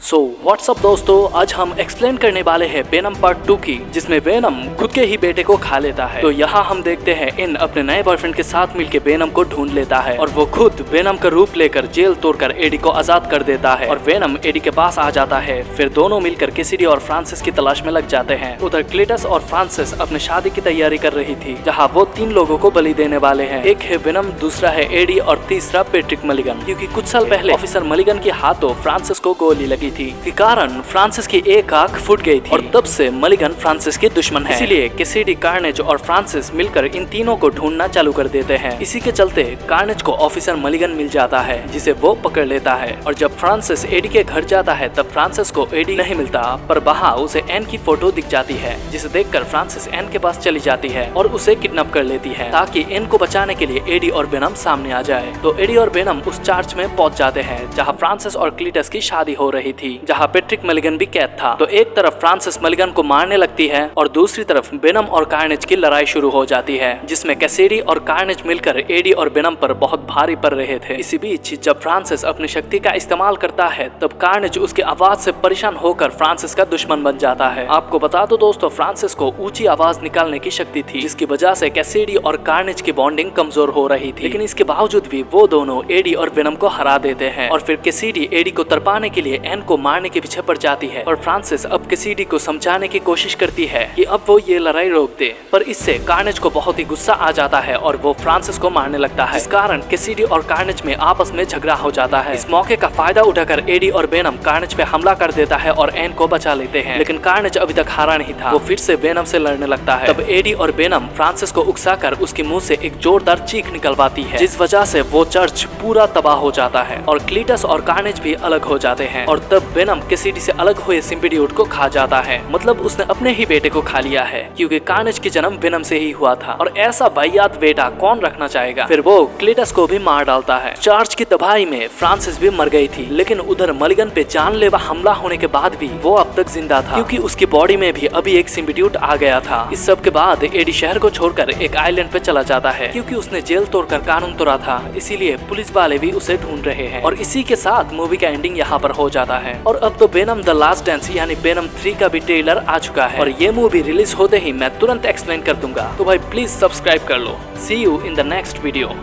So what's up दोस्तों, आज हम एक्सप्लेन करने वाले हैं वेनम पार्ट 2 की, जिसमें वेनम खुद के ही बेटे को खा लेता है। तो यहाँ हम देखते हैं इन अपने नए बॉयफ्रेंड के साथ मिलकर वेनम को ढूंढ लेता है और वो खुद वेनम का रूप लेकर जेल तोड़कर एडी को आजाद कर देता है और वेनम एडी के पास आ जाता है। फिर दोनों मिलकर कैसिडी और फ्रांसिस की तलाश में लग जाते हैं। उधर क्लीटस और फ्रांसिस अपने शादी की तैयारी कर रही थी, जहाँ वो 3 लोगों को बलि देने वाले हैं। एक है वेनम, दूसरा है एडी और तीसरा पैट्रिक मलिगन, क्योंकि कुछ साल पहले ऑफिसर मलिगन के हाथों फ्रांसिस को गोली लगी थी, के कारण फ्रांसिस की एक आंख फूट गई थी और तब से मलिगन फ्रांसिस के दुश्मन है। इसीलिए कैसिडी, कार्नेज और फ्रांसिस मिलकर इन तीनों को ढूंढना चालू कर देते हैं। इसी के चलते कार्नेज को ऑफिसर मलिगन मिल जाता है, जिसे वो पकड़ लेता है। और जब फ्रांसिस एडी के घर जाता है तब फ्रांसिस को एडी नहीं मिलता, पर वहाँ उसे एन की फोटो दिख जाती है, जिसे देखकर फ्रांसिस एन के पास चली जाती है और उसे किडनैप कर लेती है, ताकि एन को बचाने के लिए एडी और वेनम सामने आ जाए। तो एडी और वेनम उस चर्च में पहुंच जाते हैं जहाँ फ्रांसिस और क्लीटस की शादी हो रही थी, जहाँ पैट्रिक मलिगन भी कैद था। तो एक तरफ फ्रांसिस मलिगन को मारने लगती है और दूसरी तरफ वेनम और कार्नेज की लड़ाई शुरू हो जाती है, जिसमें कैसिडी और कार्नेज मिलकर एडी और वेनम पर बहुत भारी पड़ रहे थे। इसी बीच जब फ्रांसिस अपनी शक्ति का इस्तेमाल करता है तब कार्नेज उसकी आवाज से परेशान होकर फ्रांसिस का दुश्मन बन जाता है। आपको बता दो दोस्तों, फ्रांसिस को ऊंची आवाज निकालने की शक्ति थी, जिसकी वजह से कैसिडी और कार्नेज की बॉन्डिंग कमजोर हो रही थी। लेकिन इसके बावजूद भी वो दोनों एडी और वेनम को हरा देते हैं और फिर कैसिडी एडी को तरपाने के लिए एन को मारने के पीछे पड़ जाती है। और फ्रांसिस अब कैसिडी को समझाने की कोशिश करती है कि अब वो ये लड़ाई रोक दे, पर इससे कार्नेज को बहुत ही गुस्सा आ जाता है और वो फ्रांसिस को मारने लगता है। इस कारण कैसिडी और कार्नेज में आपस में झगड़ा हो जाता है। इस मौके का फायदा उठाकर एडी और वेनम कार्नेज पे हमला कर देता है और एन को बचा लेते हैं। लेकिन कार्नेज अभी तक हारा नहीं था, वो फिर से वेनम से लड़ने लगता है। तब एडी और वेनम फ्रांसिस को उकसाकर उसके मुंह से एक जोरदार चीख निकलवाती है, जिस वजह से वो चर्च पूरा तबाह हो जाता है और क्लीटस और कार्नेज भी अलग हो जाते हैं। और तब वेनम कैसिडी से अलग हुए सिम्बिडियोट को खा जाता है, मतलब उसने अपने ही बेटे को खा लिया है, क्योंकि कार्नेज की जन्म वेनम से ही हुआ था और ऐसा वाहियात बेटा कौन रखना चाहेगा। फिर वो क्लीटस को भी मार डालता है। चर्च की तबाही में फ्रांसिस भी मर गई थी, लेकिन उधर मलिगन पे जानलेवा हमला होने के बाद भी वो अब तक जिंदा था, क्योंकि उसकी बॉडी में भी अभी एक सिम्बिडियोट आ गया था। इस सब के बाद एडी शहर को छोड़कर एक आइलैंड पे चला जाता है, क्योंकि उसने जेल तोड़कर कानून तोड़ा था, इसीलिए पुलिस वाले भी उसे ढूंढ रहे हैं। और इसी के साथ मूवी का एंडिंग यहाँ पर हो जाता है। और अब तो वेनम द लास्ट डांस यानी वेनम 3 का भी ट्रेलर आ चुका है और ये मूवी रिलीज होते ही मैं तुरंत एक्सप्लेन कर दूंगा, तो भाई प्लीज सब्सक्राइब कर लो। See you in the next video.